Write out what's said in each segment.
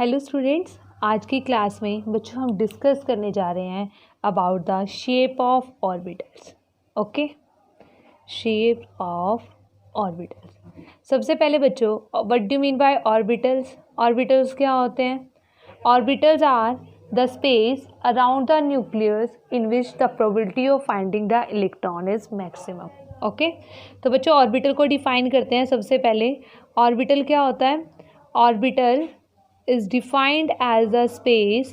Hello students, आज की class में बच्चों हम डिस्कस करने जा रहे हैं about the shape of orbitals. Okay, shape of orbitals. सबसे पहले बच्चों, what do mean by orbitals? Orbitals क्या होते हैं? Orbitals are the space around the nucleus in which the probability of finding the electron is maximum. Okay, तो बच्चों orbital को define करते हैं। सबसे पहले ऑर्बिटल क्या होता है? Orbital is defined as a space.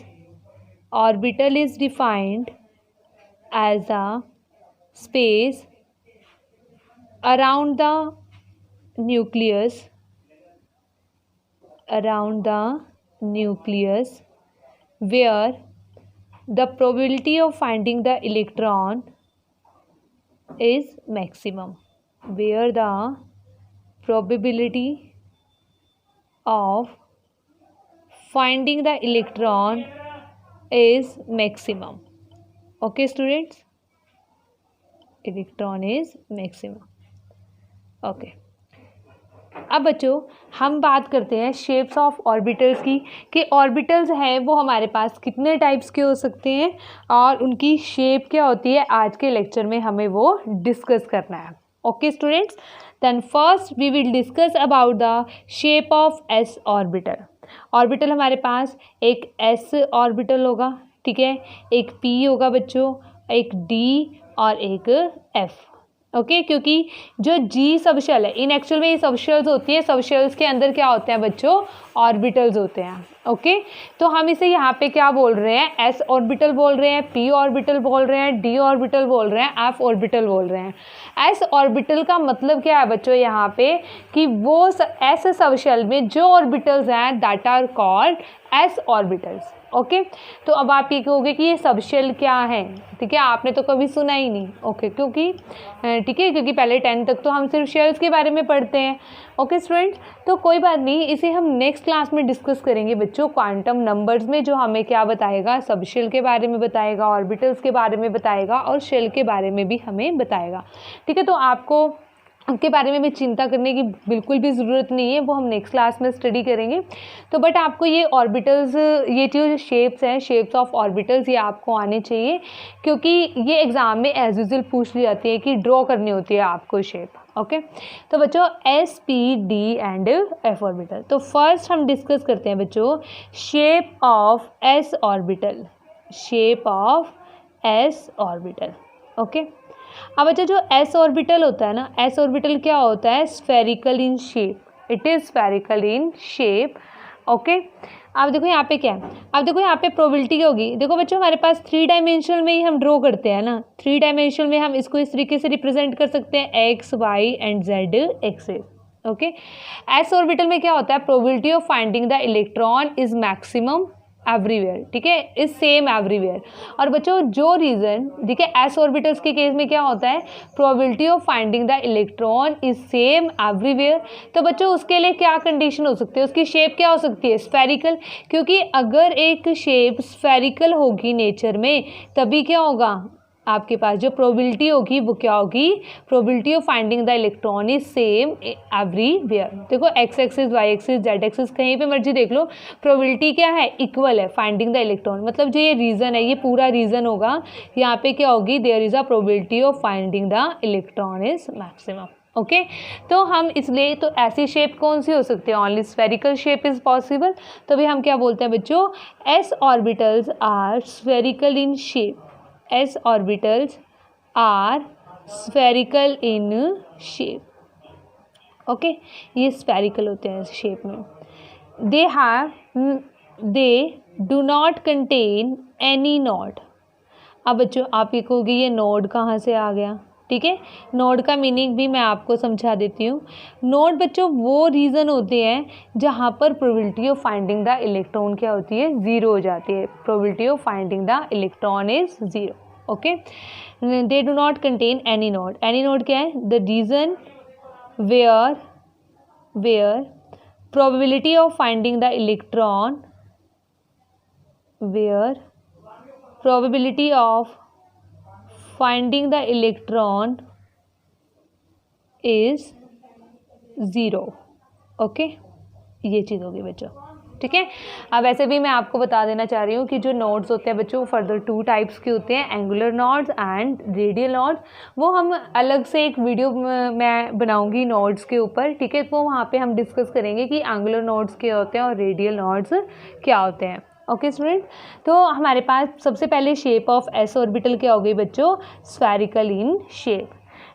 Orbital is defined as a space around the nucleus, where the probability of finding the electron is maximum. Where the probability of finding the electron is maximum. Okay students, electron is maximum. Okay, अब बच्चों हम बात करते हैं shapes of orbitals की, कि orbitals हैं वो हमारे पास कितने टाइप्स के हो सकते हैं और उनकी शेप क्या होती है। आज के लेक्चर में हमें वो डिस्कस करना है। Okay students, then first we will discuss about the shape of S orbital. Orbital हमारे पास एक एस ऑर्बिटल होगा, ठीक है, एक पी होगा बच्चों, एक डी और एक एफ। ओके, क्योंकि जो जी सबशेल है, इन एक्चुअल में ये सबशेल्स होती है, सबशेल्स के अंदर क्या होते हैं बच्चों? ऑर्बिटल्स होते हैं। ओके, तो हम इसे यहाँ पे क्या बोल रहे हैं? एस ऑर्बिटल बोल रहे हैं, पी ऑर्बिटल बोल रहे हैं, डी ऑर्बिटल बोल रहे हैं, एफ ऑर्बिटल बोल रहे हैं। एस ऑर्बिटल का मतलब क्या है बच्चों यहाँ पे? कि वो एस सबशेल में जो ऑर्बिटल्स हैं that are called S orbitals. Okay, तो अब आप ये कहोगे कि ये सबशेल क्या है, ठीक है, आपने तो कभी सुना ही नहीं। ओके, क्योंकि ठीक है, क्योंकि पहले 10 तक तो हम सिर्फ शेल्स के बारे में पढ़ते हैं। ओके स्टूडेंट्स, तो कोई बात नहीं, इसे हम नेक्स्ट क्लास में डिस्कस करेंगे बच्चों, क्वांटम नंबर्स में, जो हमें क्या बताएगा? सबशेल के बारे में बताएगा, ऑर्बिटल्स के बारे में बताएगा और शेल के बारे में भी हमें बताएगा। ठीक है, तो आपको उनके बारे में भी चिंता करने की बिल्कुल भी ज़रूरत नहीं है, वो हम नेक्स्ट क्लास में स्टडी करेंगे। तो बट आपको ये ऑर्बिटल्स, ये जो शेप्स हैं, शेप्स ऑफ ऑर्बिटल्स, ये आपको आने चाहिए, क्योंकि ये एग्ज़ाम में एज यूजुअल पूछ ली जाती है कि ड्रॉ करनी होती है आपको शेप। ओके, तो बच्चों S, P, D and F orbital. तो फर्स्ट हम डिस्कस करते हैं बच्चों shape of S orbital. Shape of S orbital. Okay, अब बच्चा जो एस ऑर्बिटल होता है ना, एस ऑर्बिटल क्या होता है? Spherical in shape, it is spherical in shape. Okay, अब देखो यहाँ पे क्या है, अब देखो यहाँ पे प्रोबेबिलिटी क्या होगी। देखो बच्चों हमारे पास 3 डायमेंशनल में ही हम ड्रॉ करते हैं ना, 3 डायमेंशनल में हम इसको इस तरीके से रिप्रेजेंट कर सकते हैं, X, Y and Z axes. Okay, S orbital में क्या होता है? Probability of finding the electron is maximum everywhere, ठीक है, इज सेम एवरीवेयर। और बच्चों जो रीजन, ठीक है, एस ऑर्बिटल्स के केस में क्या होता है? Probability of finding the electron is same everywhere. तो बच्चों उसके लिए क्या कंडीशन हो सकती है? उसकी शेप क्या हो सकती है? स्फेरिकल, क्योंकि अगर एक शेप स्फेरिकल होगी नेचर में, तभी क्या होगा? आपके पास जो प्रोबेबिलिटी होगी वो क्या होगी? Probability of finding the electron is same everywhere. देखो X axis, Y axis, Z axis, कहीं पे मर्जी देख लो, प्रोबेबिलिटी क्या है? इक्वल है फाइंडिंग द इलेक्ट्रॉन। मतलब जो ये रीजन है, ये पूरा रीजन होगा, यहाँ पे क्या होगी? There is a probability of finding the electron is maximum. Okay, तो हम इसलिए, तो ऐसी शेप कौन सी हो सकती है? Only spherical shape is possible. तो भी हम क्या बोलते हैं बच्चों? S orbitals are spherical in shape. S orbitals are spherical in shape. Okay, ये स्फेरिकल होते हैं शेप में। they do not contain any node। अब बच्चों आप ये कहोगे ये नोड कहाँ से आ गया? ठीक है, नोड का मीनिंग भी मैं आपको समझा देती हूँ। नोड बच्चों वो रीजन होते हैं जहाँ पर probability of finding the electron क्या होती है? ज़ीरो हो जाती है। Probability of finding the electron is zero. Okay, they do not contain any node. Any node क्या है? The region where probability of finding the electron, where probability of finding the electron is 0। Okay, ये चीज़ होगी बच्चों। ठीक है। अब वैसे भी मैं आपको बता देना चाह रही हूँ कि जो नोड्स होते हैं बच्चों, फर्दर 2 टाइप्स के होते हैं, angular nodes and radial nodes. वो हम अलग से एक वीडियो मैं बनाऊंगी नोड्स के ऊपर, ठीक है। तो वहाँ पे हम डिस्कस करेंगे कि एंगुलर नोड्स क्या होते हैं और रेडियल नोड्स क्या होते हैं। ओके स्टूडेंट, तो हमारे पास सबसे पहले शेप ऑफ एस ऑर्बिटल क्या हो गई बच्चों, spherical in shape.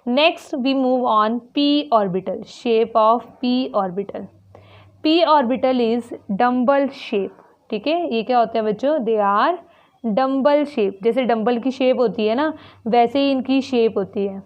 Next we move on P orbital, shape of P orbital. P orbital is dumbbell shape, ठीक है। ये क्या होते हैं बच्चों, दे आर डम्बल शेप, जैसे डम्बल की शेप होती है ना वैसे ही इनकी शेप होती है,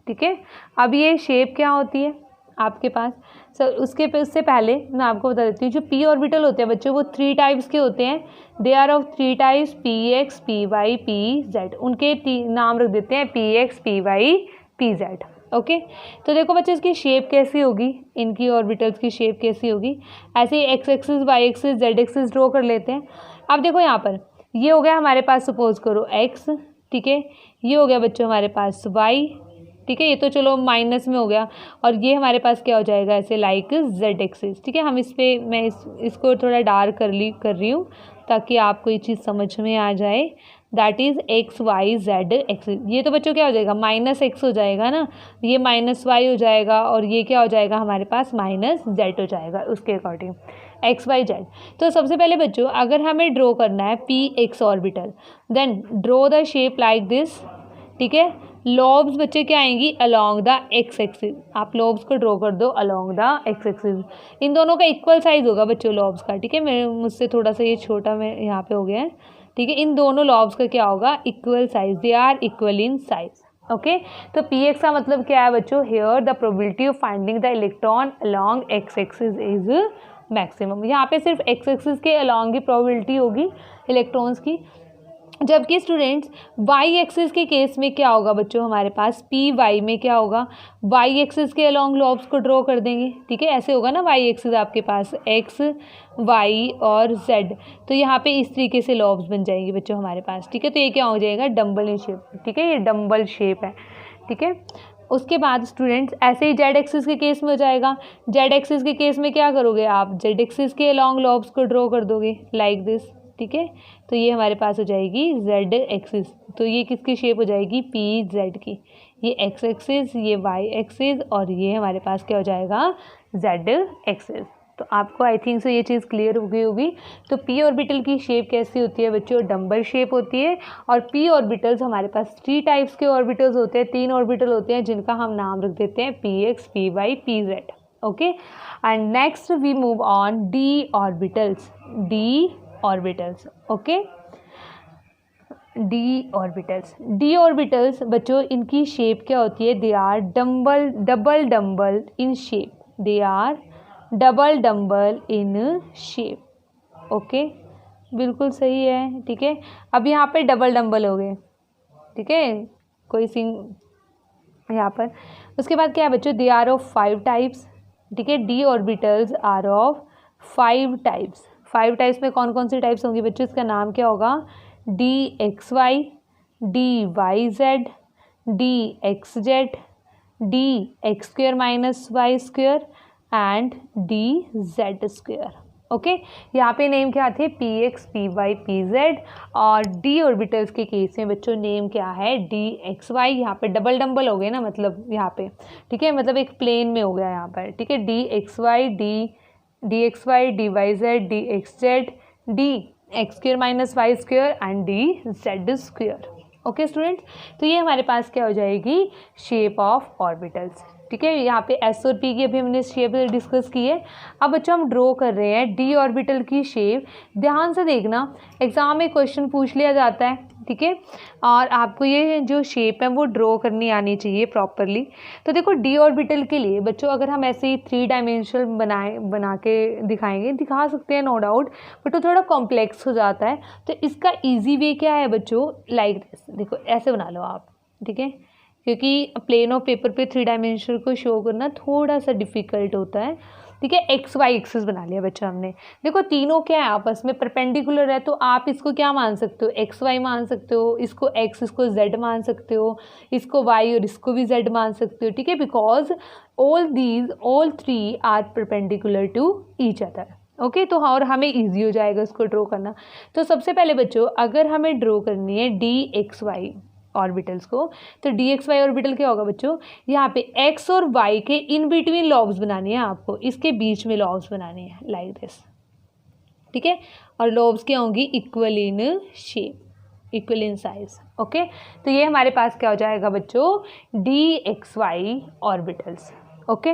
ठीक है। अब ये शेप क्या होती है आपके पास, उससे पहले मैं आपको बता देती हूँ, जो पी ऑर्बिटल होते हैं बच्चों वो 3 टाइप्स के होते हैं। They are of 3 types, P x, P Y, P Z. उनके नाम रख देते हैं P x, P Y, P Z. Okay, तो देखो बच्चे इसकी शेप कैसी होगी, इनकी ऑर्बिटल्स की शेप कैसी होगी। ऐसे ही X axis, Y axis, Z axis draw कर लेते हैं। अब देखो यहाँ पर ये हो गया हमारे पास, सपोज करो एक्स, ठीक है। ये हो गया बच्चों हमारे पास वाई, ठीक है। ये तो चलो माइनस में हो गया, और ये हमारे पास क्या हो जाएगा ऐसे लाइक जेड एक्सिस, ठीक है। हम इस पे मैं इसको थोड़ा डार्क कर रही हूँ ताकि आपको ये चीज़ समझ में आ जाए। That is X Y Z axis. ये तो बच्चों क्या हो जाएगा, माइनस एक्स हो जाएगा ना, ये माइनस वाई हो जाएगा, और ये क्या हो जाएगा हमारे पास माइनस जेड हो जाएगा उसके अकॉर्डिंग, एक्स वाई जेड। तो सबसे पहले बच्चों अगर हमें ड्रॉ करना है P X orbital, then draw the shape like this, ठीक है। लॉब्स बच्चे क्या आएंगी, अलोंग द एक्स एक्सिस। आप लॉब्स को ड्रॉ कर दो अलोंग द एक्स एक्सिस। इन दोनों का इक्वल साइज होगा बच्चों लॉब्स का, ठीक है। मेरे मुझसे थोड़ा सा ये छोटा में यहाँ पे हो गया है, ठीक है। इन दोनों लॉब्स का क्या होगा, equal size, they are equal in size. Okay, तो पी एक्स का मतलब क्या है बच्चों, here the probability of finding the electron along X axis is maximum. यहाँ पे सिर्फ एक्स एक्सिस के अलोंग की प्रोबेबिलिटी होगी इलेक्ट्रॉन्स की, जबकि स्टूडेंट्स वाई एक्सिस के केस में क्या होगा बच्चों, हमारे पास पी वाई में क्या होगा, वाई एक्सिस के अलोंग लॉब्स को ड्रॉ कर देंगे, ठीक है। ऐसे होगा ना, वाई एक्सिस आपके पास एक्स वाई और जेड, तो यहाँ पे इस तरीके से लॉब्स बन जाएंगे बच्चों हमारे पास, ठीक है। तो ये क्या हो जाएगा, डम्बल इन शेप, ठीक है। ये डम्बल शेप है, ठीक है। उसके बाद स्टूडेंट्स ऐसे ही जेड एक्सिस के केस में हो जाएगा। जेड एक्सिस के केस में क्या करोगे आप, जेड एक्सिस के अलोंग लॉब्स को ड्रॉ कर दोगे लाइक दिस, ठीक है। तो ये हमारे पास हो जाएगी जेड एक्सिस, तो ये किसकी शेप हो जाएगी, पी जेड की। ये एक्स एक्सिस, ये वाई एक्सिस, और ये हमारे पास क्या हो जाएगा, जेड एक्सिस। तो आपको आई थिंक सो ये चीज़ क्लियर हो गई होगी। तो पी ऑर्बिटल की शेप कैसी होती है बच्चों, डम्बल शेप होती है। और पी ऑर्बिटल्स हमारे पास 3 टाइप्स के ऑर्बिटल्स होते हैं, 3 ऑर्बिटल होते हैं जिनका हम नाम रख देते हैं P x, P Y, P Z. Okay, and next we move on d orbitals, d orbitals. Okay, d orbitals, d orbitals बच्चों इनकी शेप क्या होती है, they are double dumbbell in shape, they are double dumbbell in shape. Okay, बिल्कुल सही है, ठीक है। अब यहाँ पे डबल डम्बल हो गए, ठीक है, कोई सिंग यहाँ पर। उसके बाद क्या है बच्चों, दे आर ऑफ 5 टाइप्स, ठीक है। D orbitals are of 5 types. 5 types में कौन कौन सी टाइप्स होंगी बच्चों, इसका नाम क्या होगा, d x y, d y z, d x z, d x square minus y square and d z square. Okay, यहाँ पे नेम क्या थे, p x, P Y, P z. और डी ऑर्बिटल्स के केस में बच्चों नेम क्या है, डी एक्स वाई। यहाँ पे डबल डम्बल हो गए ना, मतलब यहाँ पे, ठीक है, मतलब एक प्लेन में हो गया यहाँ पर, ठीक है। D x y, d x y, d y z, d x z, d x square minus y square and d z square. Okay students, तो ये हमारे पास क्या हो जाएगी, शेप ऑफ ऑर्बिटल्स, ठीक है। यहाँ पे एस और पी की अभी हमने शेप डिस्कस की है। अब बच्चों हम ड्रॉ कर रहे हैं डी ऑर्बिटल की शेप। ध्यान से देखना, एग्जाम में क्वेश्चन पूछ लिया जाता है, ठीक है, और आपको ये जो शेप है वो ड्रॉ करनी आनी चाहिए प्रॉपरली। तो देखो डी ऑर्बिटल के लिए बच्चों अगर हम ऐसे ही 3 डायमेंशनल बना के दिखाएंगे, दिखा सकते हैं नो डाउट, बट वो थोड़ा कॉम्प्लेक्स हो जाता है। तो इसका ईजी वे क्या है बच्चों, लाइक दिस, देखो ऐसे बना लो आप, ठीक है, क्योंकि प्लेन ऑफ पेपर पे 3 डायमेंशन को शो करना थोड़ा सा डिफिकल्ट होता है, ठीक है। एक्स वाई एक्सिस बना लिया बच्चा हमने। देखो तीनों क्या है, आपस में परपेंडिकुलर है, तो आप इसको क्या मान सकते हो, एक्स वाई मान सकते हो, इसको एक्स, इसको जेड मान सकते हो, इसको वाई और इसको भी जेड मान सकते हो, ठीक है, because all 3 are perpendicular to each other. Okay, तो हाँ, और हमें इजी हो जाएगा उसको ड्रॉ करना। तो सबसे पहले बच्चों अगर हमें ड्रॉ करनी है डी एक्स वाई ऑर्बिटल्स को, तो डी एक्स वाई ऑर्बिटल क्या होगा बच्चों, यहाँ पे एक्स और वाई के इन बिटवीन लॉब्स बनानी है आपको, इसके बीच में लॉब्स बनानी है लाइक दिस, ठीक है। और लॉब्स क्या होंगी, equal in shape, equal in size. Okay, तो ये हमारे पास क्या हो जाएगा बच्चों, d x y orbitals. Okay,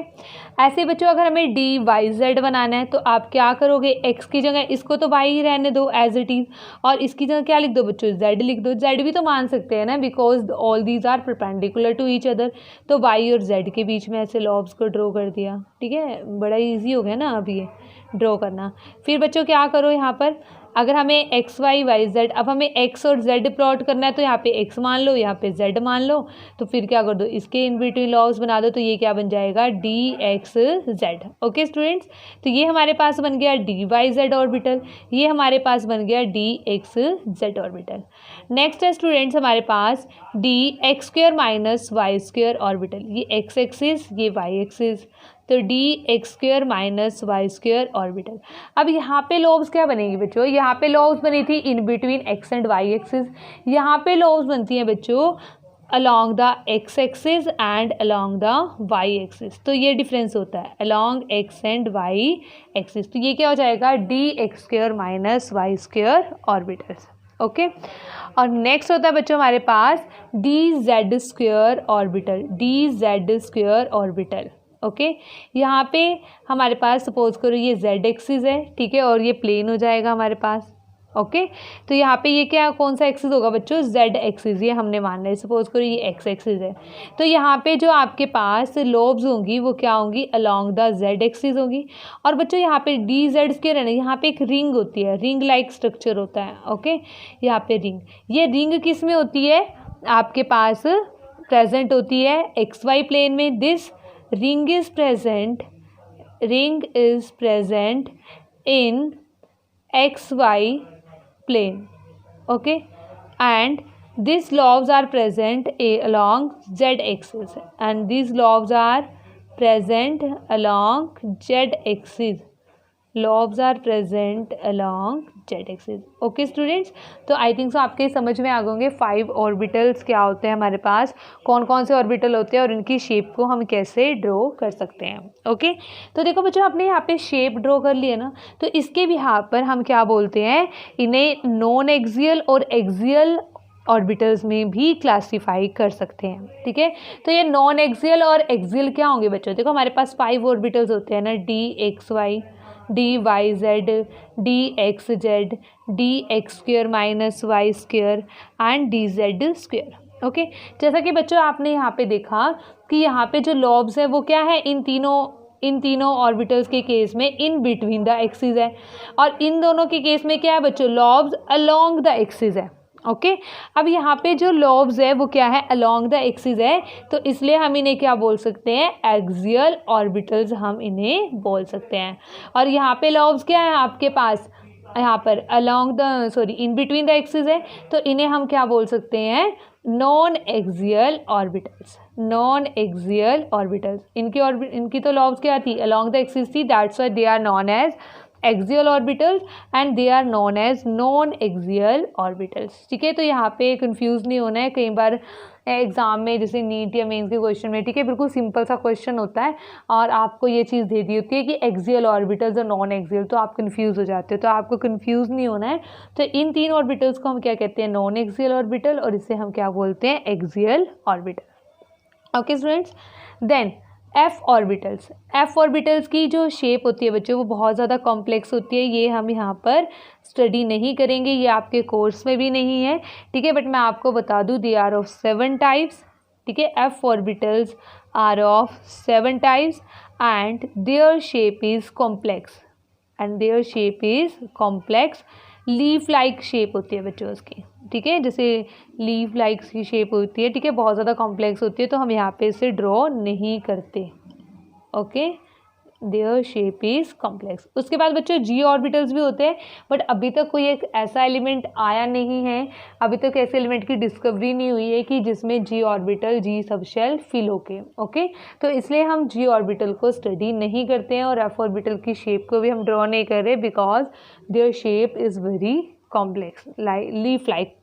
ऐसे बच्चों अगर हमें डी वाई जेड बनाना है तो आप क्या करोगे, एक्स की जगह इसको तो वाई ही रहने दो एज इट इज़, और इसकी जगह क्या लिख दो बच्चों, जेड लिख दो। जेड भी तो मान सकते हैं ना, because all these are perpendicular to each other. तो वाई और जेड के बीच में ऐसे लॉब्स को ड्रॉ कर दिया, ठीक है, बड़ा ईजी हो गया ना अब ये ड्रॉ करना। फिर बच्चों क्या करो, यहाँ पर अगर हमें एक्स वाई वाई जेड, अब हमें एक्स और जेड प्लॉट करना है तो यहाँ पे एक्स मान लो, यहाँ पे जेड मान लो, तो फिर क्या कर दो, इसके इन बिटवीन लॉब्स बना दो, तो ये क्या बन जाएगा, D x Z. Okay students, तो ये हमारे पास बन गया डी वाई जेड ऑर्बिटल, ये हमारे पास बन गया D x Z orbital. Next है स्टूडेंट्स हमारे पास D x square minus Y square orbital, ये एक्स एक्सिस, ये वाई एक्सिस, तो D x square minus Y square orbital. अब यहाँ पे लॉब्स क्या बनेंगी बच्चों, यहाँ पे लॉब्स बनी थी in between x and y axis, यहाँ पे लॉब्स बनती हैं बच्चों along the x axis and along the y axis। तो ये डिफरेंस होता है along x and y axis। तो ये क्या हो जाएगा, D x square minus Y square orbitals. Okay, और नेक्स्ट होता है बच्चों हमारे पास D Z square orbital, D Z square orbital. Okay, यहाँ पे हमारे पास सपोज करो ये जेड एक्सिस है, ठीक है, और ये प्लेन हो जाएगा हमारे पास। ओके, तो यहाँ पे ये क्या, कौन सा एक्सिस होगा बच्चों, जेड एक्सिस, ये हमने मानना है, सपोज करो ये एक्स एक्सिस है। तो यहाँ पे जो आपके पास लॉब्स होंगी वो क्या होंगी, अलोंग द जेड एक्सिस होगी। और बच्चों यहाँ पे डी जेड स्क्वायर है ना, यहाँ पे एक रिंग होती है, रिंग लाइक स्ट्रक्चर होता है। ओके, यहाँ पे रिंग, ये रिंग किस में होती है, आपके पास प्रेजेंट होती है एक्स वाई प्लेन में। This ring is present in xy plane, okay, and these lobes are present along z axis, and these lobes are present along z axis, lobes are present along z axis। Okay students, तो I think so आपके समझ में आ गए 5 orbitals क्या होते हैं हमारे पास, कौन कौन से ऑर्बिटल होते हैं और इनकी शेप को हम कैसे ड्रॉ कर सकते हैं। ओके, तो देखो बच्चों आपने यहाँ पे शेप ड्रॉ कर लिया ना, तो इसके बिहार पर हम क्या बोलते हैं, इन्हें नॉन एक्सियल और एक्सियल ऑर्बिटल्स में भी क्लासीफाई कर सकते हैं। ठीक है, तो ये नॉन एक्सियल और एक्सियल क्या होंगे बच्चों, देखो हमारे पास 5 ऑर्बिटल्स होते हैं ना, d x y, d y z, d x z, d x square minus Y square and d Z square. Okay, जैसा कि बच्चों आपने यहाँ पे देखा कि यहाँ पे जो लॉब्स है वो क्या है, इन तीनों ऑर्बिटल्स के केस में इन बिटवीन द एक्सिस है, और इन दोनों के केस में क्या है बच्चों, लॉब्स अलोंग द एक्सिस है। ओके, अब यहाँ पे जो लॉब्स है वो क्या है, अलोंग द एक्सिस है, तो इसलिए हम इन्हें क्या बोल सकते हैं, एक्सियल ऑर्बिटल्स हम इन्हें बोल सकते हैं। और यहाँ पे लॉब्स क्या है आपके पास, यहाँ पर इन बिटवीन द एक्सिस है, तो इन्हें हम क्या बोल सकते हैं, non axial orbitals, non axial orbitals. इनकी तो लॉब्स क्या थी, अलोंग द एक्सिस थी, that's why they are non as axial orbitals and they are non as non axial orbitals. ठीक है, तो यहाँ पे कंफ्यूज नहीं होना है, कई बार एग्जाम में जैसे नीट या मेंस के क्वेश्चन में, ठीक है, बिल्कुल सिंपल सा क्वेश्चन होता है और आपको ये चीज़ दे दी होती है कि एक्सियल ऑर्बिटल्स और नॉन एक्सियल, तो आप कंफ्यूज हो जाते हो, तो आपको कंफ्यूज नहीं होना है। तो इन 3 ऑर्बिटल्स को हम क्या कहते हैं, नॉन एक्सियल ऑर्बिटल, और इसे हम क्या बोलते हैं, axial orbital. Okay students, then f orbitals की जो शेप होती है बच्चों वो बहुत ज़्यादा कॉम्प्लेक्स होती है, ये हम यहाँ पर स्टडी नहीं करेंगे, ये आपके कोर्स में भी नहीं है। ठीक है, बट मैं आपको बता दूँ, दे आर ऑफ 7 टाइप्स। ठीक है, f orbitals are of 7 types and their shape is complex, leaf like shape होती है बच्चों उसकी। ठीक है, जैसे लीफ लाइक की शेप होती है, ठीक है, बहुत ज़्यादा कॉम्प्लेक्स होती है, तो हम यहाँ पे इसे ड्रॉ नहीं करते। Okay, their shape is complex. उसके बाद बच्चों जी ऑर्बिटल्स भी होते हैं, बट अभी तक कोई एक ऐसा एलिमेंट आया नहीं है, अभी तक ऐसे एलिमेंट की डिस्कवरी नहीं हुई है कि जिसमें जी ऑर्बिटल जी सबशेल फिल होके। ओके, तो इसलिए हम जी ऑर्बिटल को स्टडी नहीं करते हैं और एफ ऑर्बिटल की शेप को भी हम ड्रॉ नहीं कर रहे, because there shape is very complex, leaf like.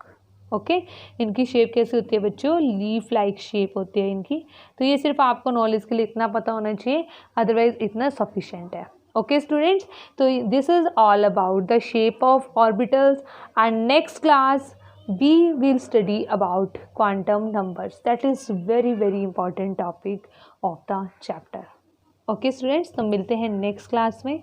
Okay, इनकी शेप कैसी होती है बच्चों? लीफ लाइक शेप होती है इनकी। तो ये सिर्फ आपको नॉलेज के लिए इतना पता होना चाहिए, अदरवाइज इतना सफिशेंट है। ओके स्टूडेंट्स, तो this is all about the shape of orbitals and next class we will study about quantum numbers. That is very important topic of the chapter. Okay students, तो मिलते हैं next class में।